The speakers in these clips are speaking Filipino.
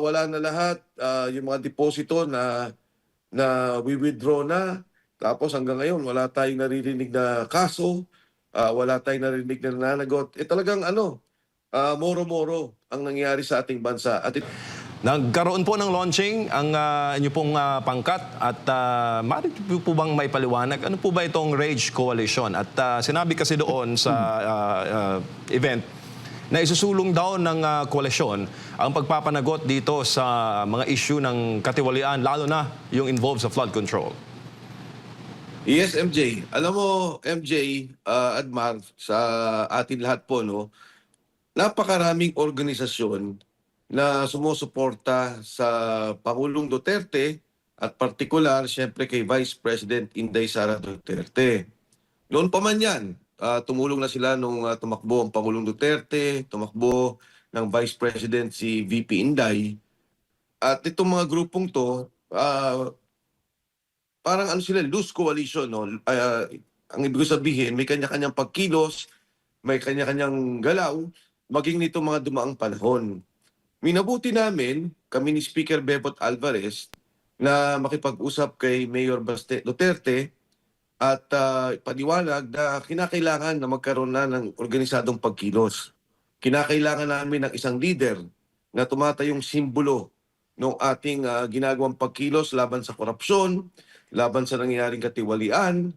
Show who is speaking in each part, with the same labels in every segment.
Speaker 1: wala na lahat, yung mga deposito na withdraw na. Tapos hanggang ngayon, wala tayong naririnig na kaso, wala tayong naririnig na nananagot. Talagang moro-moro ang nangyari sa ating bansa. At
Speaker 2: Nagkaroon po ng launching ang inyo pong pangkat at maaari po bang may paliwanag? Ano po ba itong Rage Coalition? At sinabi kasi doon sa event na isusulong daw ng koalisyon ang pagpapanagot dito sa mga issue ng katiwalian, lalo na yung involved sa flood control.
Speaker 1: yes, MJ. Alam mo, MJ, Admar, sa atin lahat po, no, napakaraming organisasyon na sumusuporta sa Pangulong Duterte at partikular, siyempre, kay Vice President Inday Sara Duterte. Noon pa man yan, tumulong na sila nung tumakbo ang Pangulong Duterte, tumakbo ng Vice President si VP Inday. At itong mga grupong to, parang sila, loose coalition. No? Ang ibig sabihin, may kanya-kanyang pagkilos, may kanya-kanyang galaw, maging nito mga dumaang panahon. Minabuti namin, kami ni Speaker Bebot Alvarez, na makipag-usap kay Mayor Baste Duterte at paniwalag na kinakailangan na magkaroon na ng organisadong pagkilos. Kinakailangan namin ng isang leader na tumatayong simbolo ng ating ginagawang pagkilos laban sa korupsyon, laban sa nangyayaring katiwalian,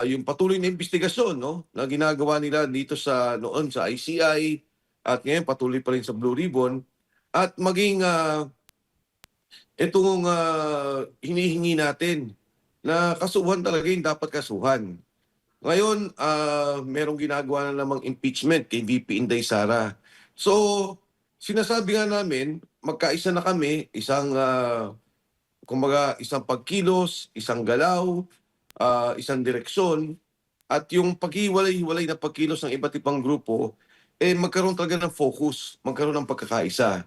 Speaker 1: yung patuloy na investigasyon, no, na ginagawa nila dito noon sa ICI at ngayon patuloy pa rin sa Blue Ribbon. At maging itong hinihingi natin na kasuhan talaga yung dapat kasuhan. Ngayon, merong ginagawa na namang impeachment kay VP Inday Sara. So, sinasabi nga namin, magkaisa na kami, isang pagkilos, isang galaw, isang direksyon, at yung paghiwalay-hiwalay na pagkilos ng iba't ibang grupo, magkaroon talaga ng focus, magkaroon ng pagkakaisa.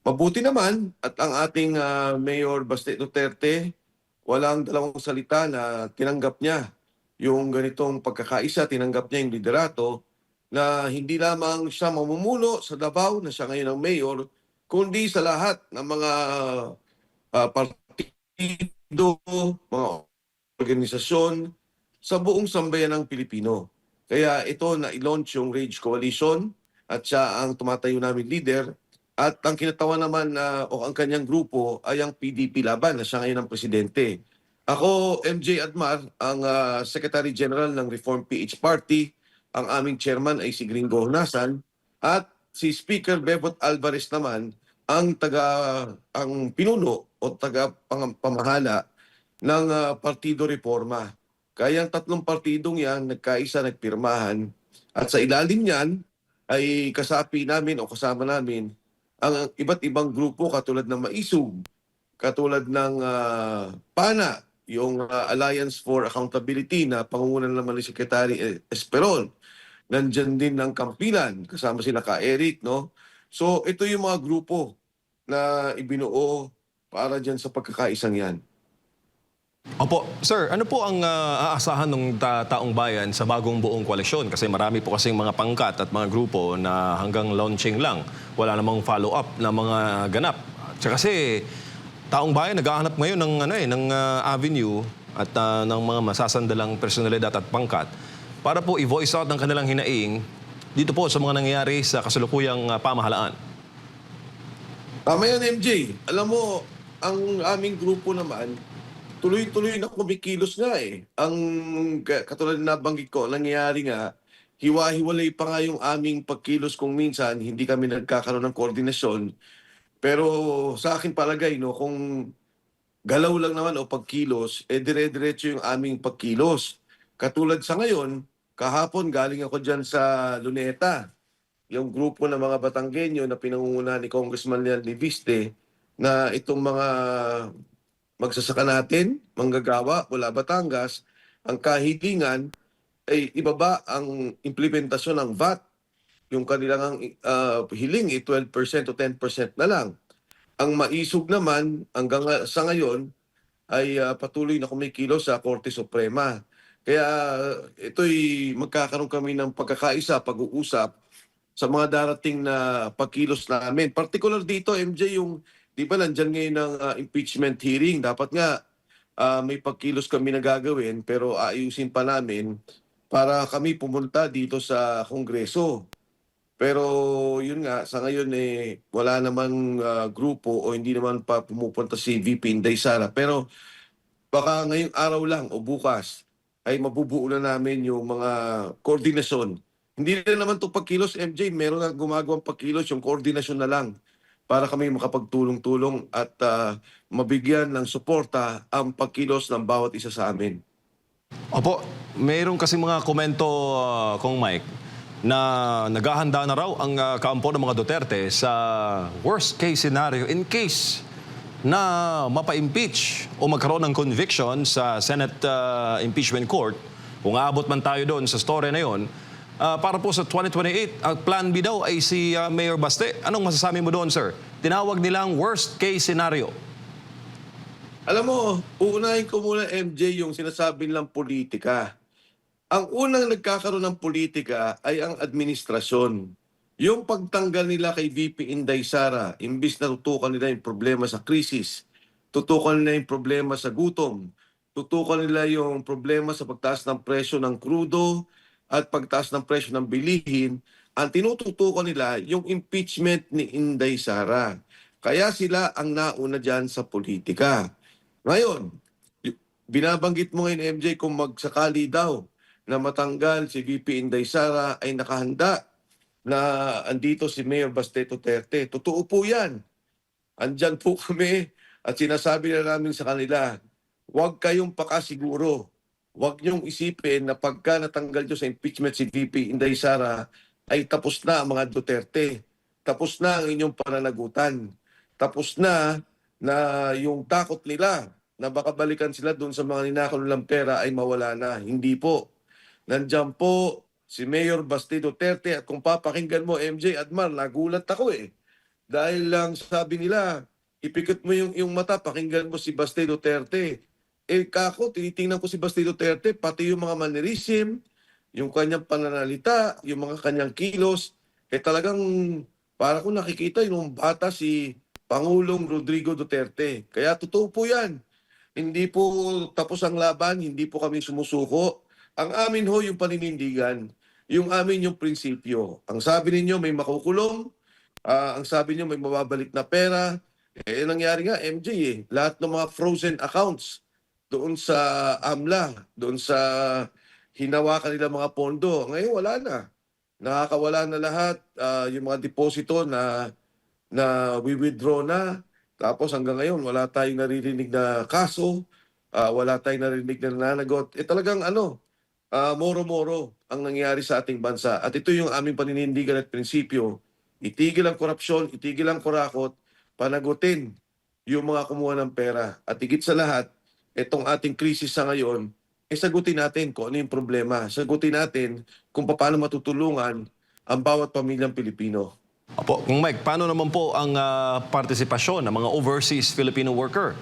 Speaker 1: Mabuti naman at ang ating Mayor Baste Duterte, walang dalawang salita na tinanggap niya yung ganitong pagkakaisa, tinanggap niya yung liderato na hindi lamang siya mamumuno sa Davao na siya ngayon ang mayor, kundi sa lahat ng mga partido, mga organisasyon sa buong sambayan ng Pilipino. Kaya ito na i-launch yung Rage Coalition at siya ang tumatayo namin leader. At ang kinatawan naman o ang kanyang grupo ay ang PDP Laban na siya ngayon ang presidente. Ako, MJ Admar, ang Secretary General ng Reform PH Party. Ang aming chairman ay si Gringo Honasan. At si Speaker Bebot Alvarez naman ang pinuno o pamahala ng Partido Reforma. Kaya ang tatlong partidong yan, nagkaisa, nagpirmahan. At sa ilalim niyan ay kasapi namin o kasama namin ang iba't ibang grupo katulad ng Maisug, katulad ng PANA, yung Alliance for Accountability na pangungunan naman ni Secretary Esperon. Nandyan din ng Kampilan, kasama sila Eric, no? So ito yung mga grupo na ibinuo para dyan sa pagkakaisang yan.
Speaker 2: Opo, sir, ano po ang aasahan ng taong bayan sa bagong buong koalisyon? Kasi marami po kasing mga pangkat at mga grupo na hanggang launching lang. Wala namang follow-up na mga ganap. Kasi taong bayan naghahanap ngayon ng avenue at ng mga masasandalang personalidad at pangkat para po i-voice out ng kanilang hinaing dito po sa mga nangyayari sa kasalukuyang pamahalaan.
Speaker 1: Tama yan, MJ. Alam mo, ang aming grupo naman, tuloy-tuloy na kumikilos nga eh. Ang katulad na nabanggit ko, nangyayari nga, hiwa-hiwalay pa nga yung aming pagkilos kung minsan hindi kami nagkakaroon ng koordinasyon. Pero sa akin palagay, no, kung galaw lang naman o pagkilos, dire-diretso yung aming pagkilos. Katulad sa ngayon, kahapon galing ako dyan sa Luneta, yung grupo ng mga Batanggenyo na pinangungunahan ni Congressman Leon Liviste, na itong mga magsasaka natin, manggagawa mula Batangas, ang kahilingan ay ibaba ang implementasyon ng VAT. Yung kanilang hiling 12% o 10% na lang. Ang Maisog naman hanggang sa ngayon ay patuloy na kumikilos sa Korte Suprema. Kaya ito'y magkakaroon kami ng pagkakaisa, pag-uusap sa mga darating na pagkilos namin. Particular dito, MJ, yung di ba nandyan ngayon ang impeachment hearing. Dapat nga may pagkilos kami na gagawin pero aayusin pa namin para kami pumunta dito sa Kongreso. Pero yun nga, sa ngayon wala namang grupo o hindi naman pa pumupunta si VP Inday Sara. Pero baka ngayong araw lang o bukas ay mabubuo na namin yung mga koordinasyon. Hindi na naman to pagkilos, MJ. Meron na gumagawang pagkilos, yung koordinasyon na lang para kami makapagtulong-tulong at mabigyan ng suporta ang pagkilos ng bawat isa sa amin.
Speaker 2: Opo, mayroon kasi mga komento, Kong Mike, na naghahanda na raw ang kampo ng mga Duterte sa worst case scenario in case na mapa-impeach o magkaroon ng conviction sa Senate Impeachment Court. Kung aabot man tayo doon sa story na yon, para po sa 2028, ang plan B daw ay si Mayor Baste. Anong masasabi mo doon, sir? Tinawag nilang worst case scenario.
Speaker 1: Alam mo, uunahin ko muna, MJ, yung sinasabi nilang politika. Ang unang nagkakaroon ng politika ay ang administrasyon. Yung pagtanggal nila kay VP Inday Sara, imbis na tutukan nila yung problema sa krisis, tutukan nila yung problema sa gutom, tutukan nila yung problema sa pagtaas ng presyo ng krudo at pagtaas ng presyo ng bilihin, ang tinututukan nila yung impeachment ni Inday Sara. Kaya sila ang nauna dyan sa politika. Ngayon, binabanggit mo ngayon, MJ, kung magsakali daw na matanggal si VP Inday Sara ay nakahanda na andito si Mayor Baste Duterte. Totoo po yan. Andyan po kami at sinasabi na namin sa kanila, huwag kayong pakasiguro. Huwag niyong isipin na pagka natanggal nyo sa impeachment si VP Inday Sara ay tapos na ang mga Duterte. Tapos na ang inyong pananagutan. Tapos na yung takot nila na baka balikan sila doon sa mga ninakaw nilang pera ay mawala na. Hindi po. Nandiyan po si Mayor Baste Duterte at kung papakinggan mo, MJ at Mar, nagulat ako Dahil lang sabi nila, ipikit mo yung mata, pakinggan mo si Baste Duterte. Kako, tinitingnan ko si Baste Duterte, pati yung mga mannerism, yung kanyang pananalita, yung mga kanyang kilos, talagang para ko nakikita yung bata si Pangulong Rodrigo Duterte. Kaya totoo po yan. Hindi po tapos ang laban, hindi po kami sumusuko. Ang amin ho yung paninindigan, yung amin yung prinsipyo. Ang sabi ninyo may makukulong, ang sabi niyo may mababalik na pera. Nangyari nga, MJ lahat ng mga frozen accounts doon sa AMLA, doon sa hinawakan nila mga pondo. Ngayon wala na. Nakakawala na lahat, yung mga deposito na we-withdraw na. Tapos hanggang ngayon, wala tayong naririnig na kaso, wala tayong naririnig na nananagot. Talagang moro-moro ang nangyari sa ating bansa. At ito yung aming paninindigan at prinsipyo. Itigil ang korupsyon, itigil ang kurakot, panagutin yung mga kumuha ng pera. At higit sa lahat, itong ating krisis sa ngayon, sagutin natin kung ano yung problema. Sagutin natin kung paano matutulungan ang bawat pamilyang Pilipino.
Speaker 2: Opo, Kung Mike, paano naman po ang partisipasyon ng mga overseas Filipino worker?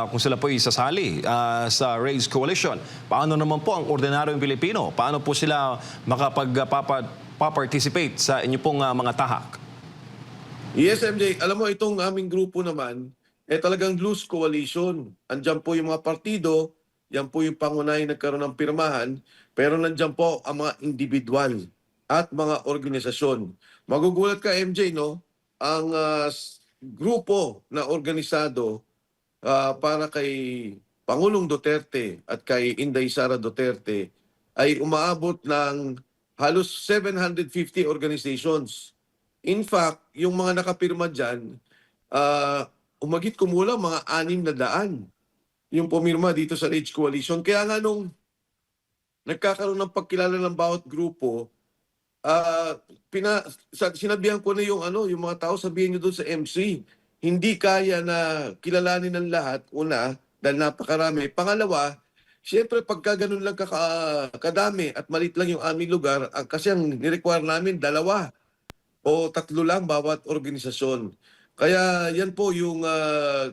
Speaker 2: Kung sila po isasali sa RAISE Coalition, paano naman po ang ordinaryong Pilipino? Paano po sila makapag-participate sa inyo pong mga tahak?
Speaker 1: Yes, MJ. Alam mo, itong aming grupo naman, talagang loose coalition. Andyan po yung mga partido, yan po yung pangunahing nagkaroon ng pirmahan, pero nandyan po ang mga individual at mga organisasyon. Magugulat ka, MJ, no? Ang grupo na organisado para kay Pangulong Duterte at kay Inday Sara Duterte ay umaabot ng halos 750 organizations. In fact, yung mga nakapirma dyan, umagit kumulang mga 600 yung pumirma dito sa RAISE Coalition. Kaya nga nung nagkakaroon ng pagkilala ng bawat grupo, sinabihan ko na yung mga tao, sabihin nyo doon sa MC, hindi kaya na kilalanin ng lahat, una, dahil napakarami. Pangalawa, siyempre pagka ganun lang kadami at malit lang yung aming lugar, kasi ang nirequire namin, 2 o 3 lang bawat organisasyon. Kaya yan po yung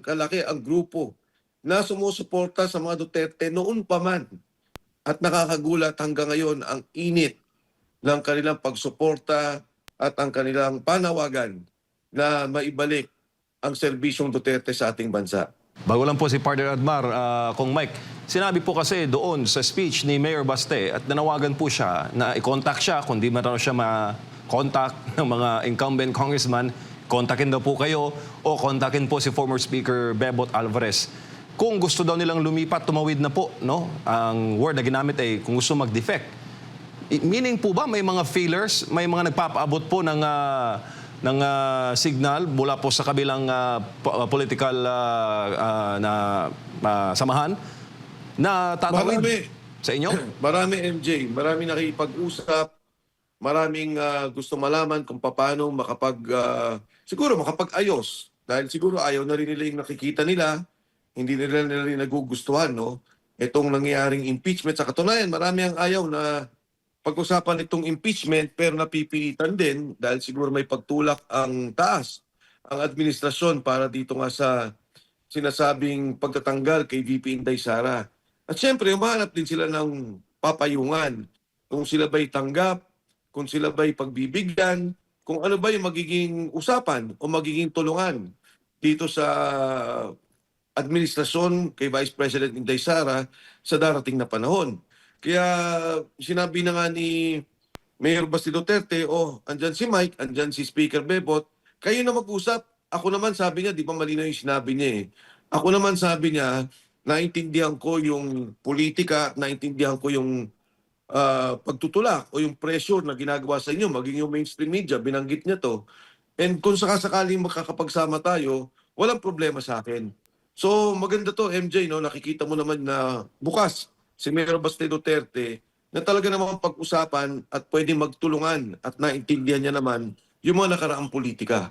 Speaker 1: kalaki ang grupo na sumusuporta sa mga Duterte noon pa man. At nakakagulat hanggang ngayon ang init ng kanilang pagsuporta at ang kanilang panawagan na maibalik ang serbisyong Duterte sa ating bansa.
Speaker 2: Bago lang po si Partner Admar, Kong Mike, sinabi po kasi doon sa speech ni Mayor Baste at nanawagan po siya na i-contact siya kung di man raw siya ma-contact ng mga incumbent congressman, kontakin daw po kayo o kontakin po si former Speaker Bebot Alvarez. Kung gusto daw nilang lumipat, tumawid na po, no? Ang word na ginamit ay kung gusto mag-defect. Meaning po ba may mga feelers, may mga nagpapaabot po ng signal mula po sa kabilang political samahan na tatawid
Speaker 1: Marami.
Speaker 2: sa inyo?
Speaker 1: Marami, MJ. Marami nakipag-usap. Maraming gusto malaman kung paano siguro makapag-ayos. Dahil siguro ayaw na rin nila yung nakikita nila. Hindi nila rin nagugustuhan, no? Itong nangyayaring impeachment. Sa katunayan, marami ang ayaw na pag-usapan itong impeachment pero napipilitan din dahil siguro may pagtulak ang taas, ang administrasyon para dito nga sa sinasabing pagtatanggal kay VP Inday Sara. At syempre, umahanap din sila ng papayungan. Kung sila ba'y tanggap, kung sila ba'y pagbibigyan, kung ano ba yung magiging usapan o magiging tulungan dito sa administrasyon kay Vice President Inday Sara sa darating na panahon. Kaya sinabi na nga ni Mayor Basti Duterte, andyan si Mike, andyan si Speaker Bebot, kayo na mag-usap. Ako naman sabi niya, di ba malinaw yung sinabi niya eh. Ako naman sabi niya, naintindihan ko yung politika, naintindihan ko yung pagtutulak o yung pressure na ginagawa sa inyo, maging yung mainstream media, binanggit niya to. And kung sakasakaling makakapagsama tayo, walang problema sa akin. So maganda to, MJ, no? Nakikita mo naman na bukas si Mayor Baste Duterte na talaga namang pag-usapan at pwedeng magtulungan at naintindihan niya naman yung mga nakaraang politika.